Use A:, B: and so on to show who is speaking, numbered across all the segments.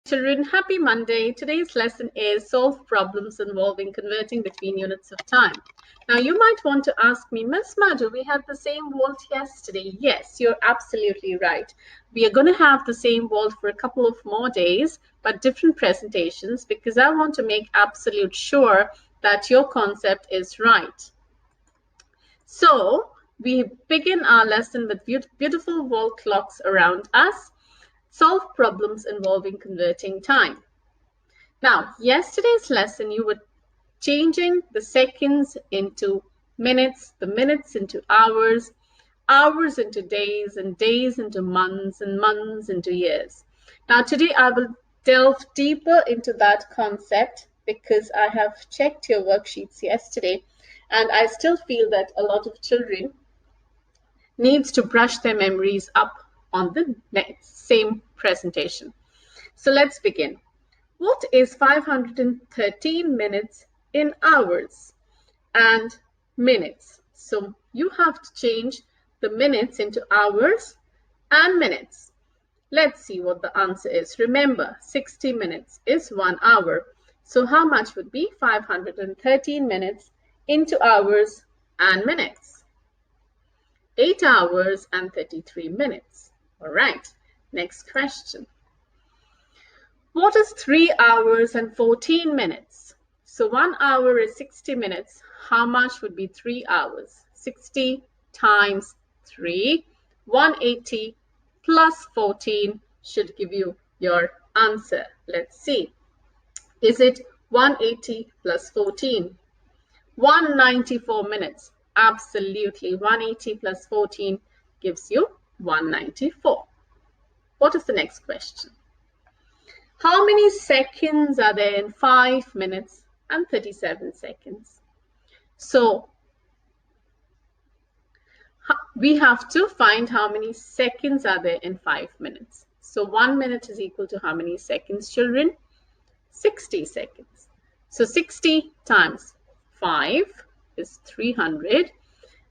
A: Children, happy Monday. Today's lesson is solve problems involving converting between units of time. Now you might want to ask me, Miss Madhu, we had the same vault yesterday. Yes, you're absolutely right. We are going to have the same vault for a couple of more days, but different presentations because I want to make absolute sure that your concept is right. So we begin our lesson with beautiful wall clocks around us. Solve problems involving converting time. Now, yesterday's lesson, you were changing the seconds into minutes, the minutes into hours, hours into days, and days into months, and months into years. Now, today I will delve deeper into that concept because I have checked your worksheets yesterday, and I still feel that a lot of children needs to brush their memories up on the same presentation. So let's begin. What is 513 minutes in hours and minutes? So you have to change the minutes into hours and minutes. Let's see what the answer is. Remember, 60 minutes is 1 hour. So how much would be 513 minutes into hours and minutes? 8 hours and 33 minutes. All right, next question. What is 3 hours and 14 minutes? So 1 hour is 60 minutes. How much would be 3 hours? 60 times 3, 180 plus 14 should give you your answer. Let's see. Is it 180 plus 14? 194 minutes. Absolutely. 180 plus 14 gives you 194. What is the next question? How many seconds are there in 5 minutes and 37 seconds? So we have to find how many seconds are there in 5 minutes. So 1 minute is equal to how many seconds, children? 60 seconds. So 60 times 5 is 300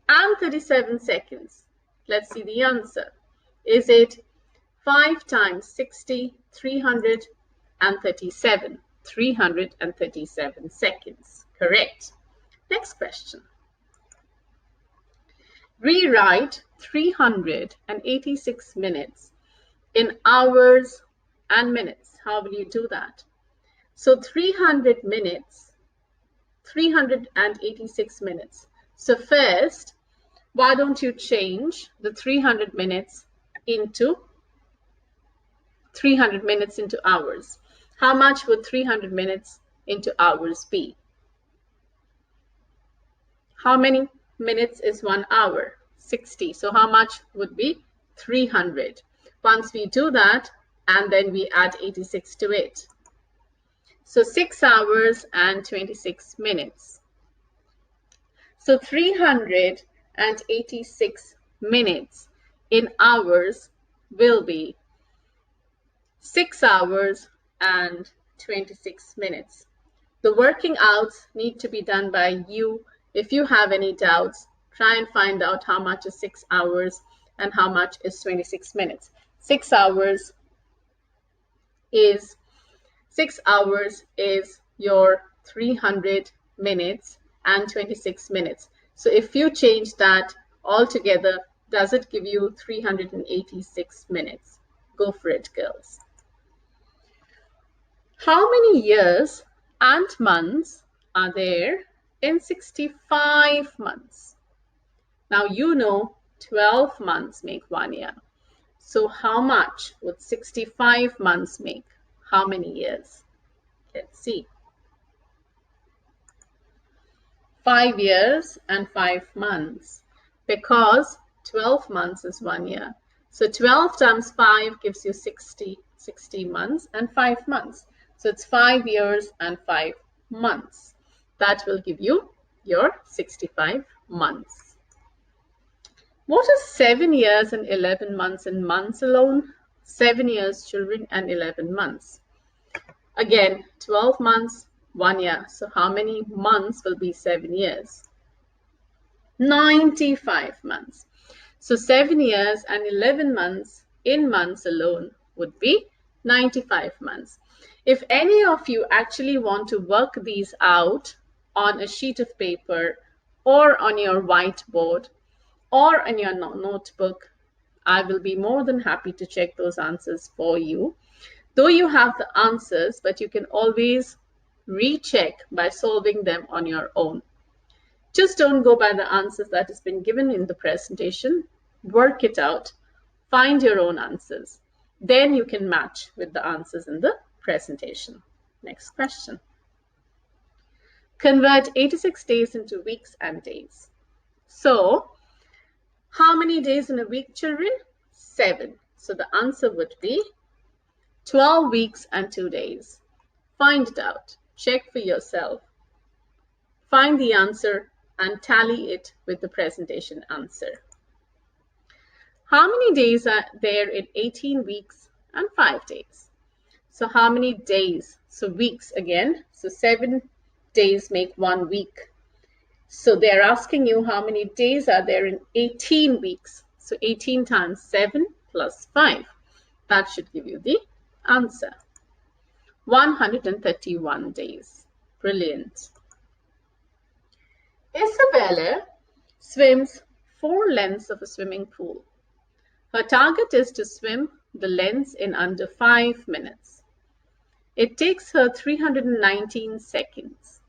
A: and 37 seconds. Let's see the answer. Is it 5 times 60, 337. 337 seconds. Correct. Next question. Rewrite 386 minutes in hours and minutes. How will you do that? So 300 minutes, 386 minutes. So first, why don't you change the 300 minutes into hours? How much would 300 minutes into hours be? How many minutes is 1 hour? 60. So how much would be 300? Once we do that, and then we add 86 to it. So 6 hours and 26 minutes. So 386 minutes in hours will be 6 hours and 26 minutes. The working outs need to be done by you. If you have any doubts, try and find out how much is 6 hours and how much is 26 minutes. 6 hours is your 300 minutes and 26 minutes. So if you change that all together, does it give you 386 minutes? Go for it, girls. How many years and months are there in 65 months? Now you know 12 months make 1 year. So how much would 65 months make? How many years? Let's see. 5 years and 5 months, because 12 months is 1 year. So 12 times 5 gives you 60 months and 5 months. So it's 5 years and 5 months. That will give you your 65 months. What is 7 years and 11 months in months alone? 7 years, children, and 11 months. Again, 12 months, 1 year. So how many months will be 7 years? 95 months. So 7 years and 11 months in months alone would be 95 months. If any of you actually want to work these out on a sheet of paper or on your whiteboard or in your notebook, I will be more than happy to check those answers for you. Though you have the answers, but you can always recheck by solving them on your own. Just don't go by the answers that has been given in the presentation. Work it out. Find your own answers. Then you can match with the answers in the presentation. Next question. Convert 86 days into weeks and days. So, how many days in a week, children? 7. So the answer would be 12 weeks and 2 days. Find it out. Check for yourself. Find the answer and tally it with the presentation answer. How many days are there in 18 weeks and 5 days? So how many days? So weeks again. So 7 days make 1 week. So they're asking you how many days are there in 18 weeks. So 18 times 7 plus 5. That should give you the answer. 131 days. Brilliant. Isabella swims 4 lengths of a swimming pool. Her target is to swim the lengths in under 5 minutes. It takes her 319 seconds.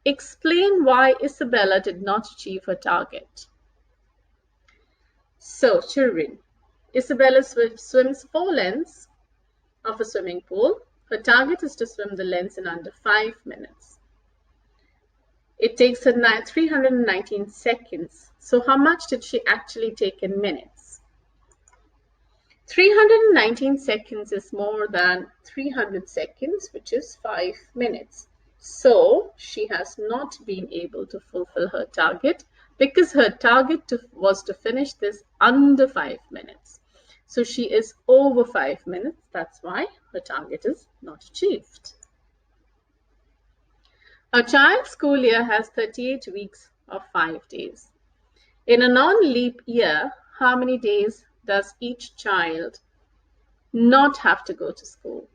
A: Explain why Isabella did not achieve her target. So, children, Isabella swims 4 lengths of a swimming pool. Her target is to swim the lengths in under 5 minutes. It takes her 319 seconds. So how much did she actually take in minutes? 319 seconds is more than 300 seconds, which is 5 minutes. So she has not been able to fulfill her target because her target was to finish this under 5 minutes. So she is over 5 minutes. That's why her target is not achieved. A child's school year has 38 weeks of 5 days. In a non-leap year, how many days does each child not have to go to school?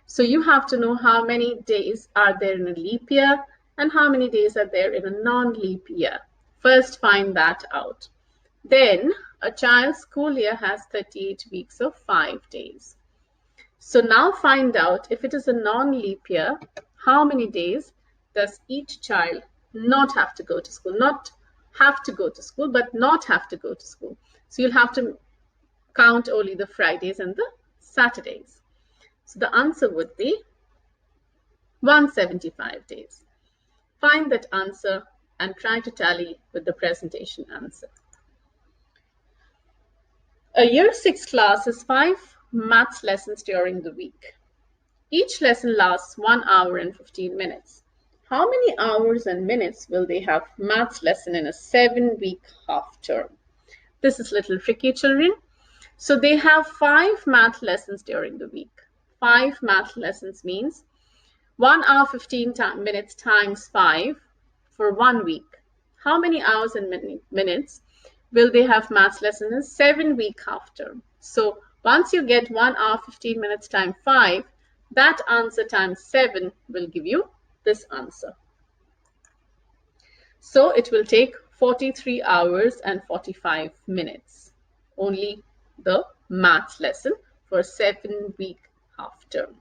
A: So you have to know how many days are there in a leap year and how many days are there in a non-leap year. First, find that out. Then, a child's school year has 38 weeks of 5 days. So now find out if it is a non-leap year, how many days does each child not have to go to school? Not have to go to school, but not have to go to school. So you'll have to count only the Fridays and the Saturdays. So the answer would be 175 days. Find that answer and try to tally with the presentation answer. A year 6 class has 5 maths lessons during the week. Each lesson lasts 1 hour and 15 minutes. How many hours and minutes will they have maths lesson in a 7-week half term? This is a little tricky, children. So they have 5 math lessons during the week. 5 math lessons means 1 hour 15 minutes times 5 for 1 week. How many hours and minutes will they have maths lesson in a 7-week half term? So once you get 1 hour 15 minutes times 5, that answer times 7 will give you this answer. So it will take 43 hours and 45 minutes. Only the maths lesson for a 7-week half term.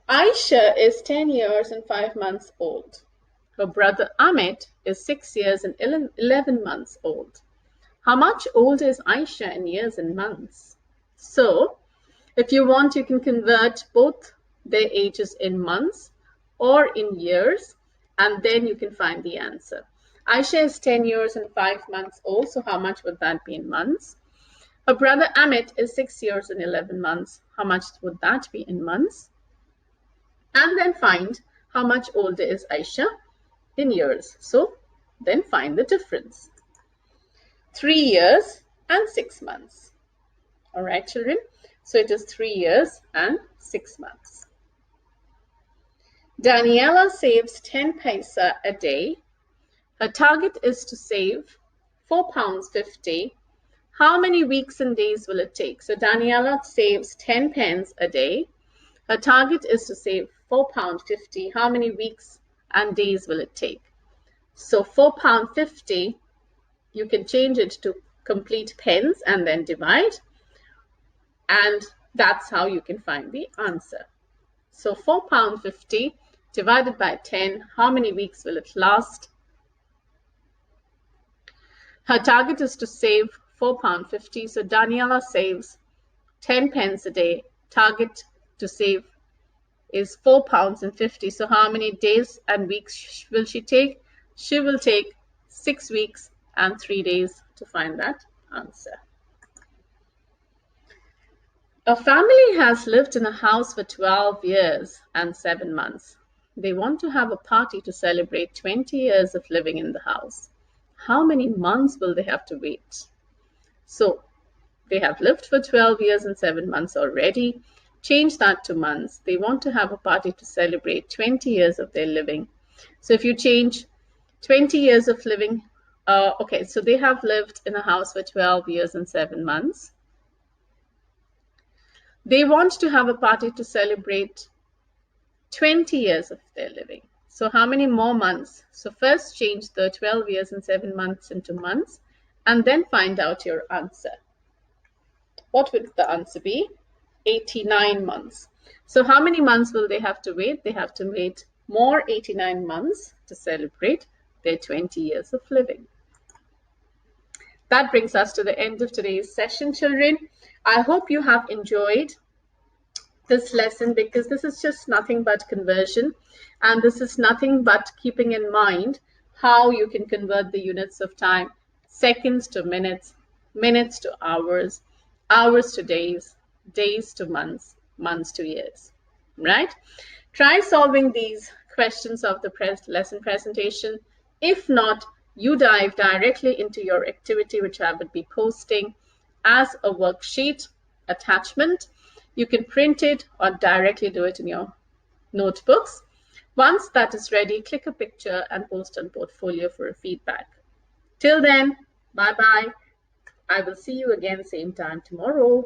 A: Aisha is 10 years and 5 months old. Her brother Amit is 6 years and 11 months old. How much older is Aisha in years and months? So, if you want, you can convert both their ages in months or in years, and then you can find the answer. Aisha is 10 years and 5 months old, so how much would that be in months? Her brother Amit is 6 years and 11 months. How much would that be in months? And then find how much older is Aisha in years. So then find the difference. 3 years and 6 months. All right, children. So it is 3 years and 6 months. Daniela saves 10 paisa a day. Her target is to save £4.50. How many weeks and days will it take? So Daniela saves 10 pence a day. Her target is to save £4.50. How many weeks and days will it take? So £4.50, you can change it to complete pence and then divide. And that's how you can find the answer. So £4.50 divided by 10, how many weeks will it last? Her target is to save £4.50. So Daniela saves 10 pence a day. Target to save is £4.50. So how many days and weeks will she take? She will take 6 weeks and 3 days to find that answer. A family has lived in a house for 12 years and 7 months. They want to have a party to celebrate 20 years of living in the house. How many months will they have to wait? So they have lived for 12 years and 7 months already. Change that to months. They want to have a party to celebrate 20 years of their living. So if you change 20 years of living, okay, so they have lived in a house for 12 years and 7 months. They want to have a party to celebrate 20 years of their living. So how many more months? So first change the 12 years and 7 months into months and then find out your answer. What would the answer be? 89 months. So how many months will they have to wait? They have to wait more 89 months to celebrate their 20 years of living. That brings us to the end of today's session, children. I hope you have enjoyed this lesson, because this is just nothing but conversion, and this is nothing but keeping in mind how you can convert the units of time: seconds to minutes, minutes to hours, hours to days, days to months, months to years, right? Try solving these questions of the lesson presentation. If not, you dive directly into your activity, which I would be posting as a worksheet attachment. You can print it or directly do it in your notebooks. Once that is ready, click a picture and post on Portfolio for a feedback. Till then, bye-bye. I will see you again same time tomorrow.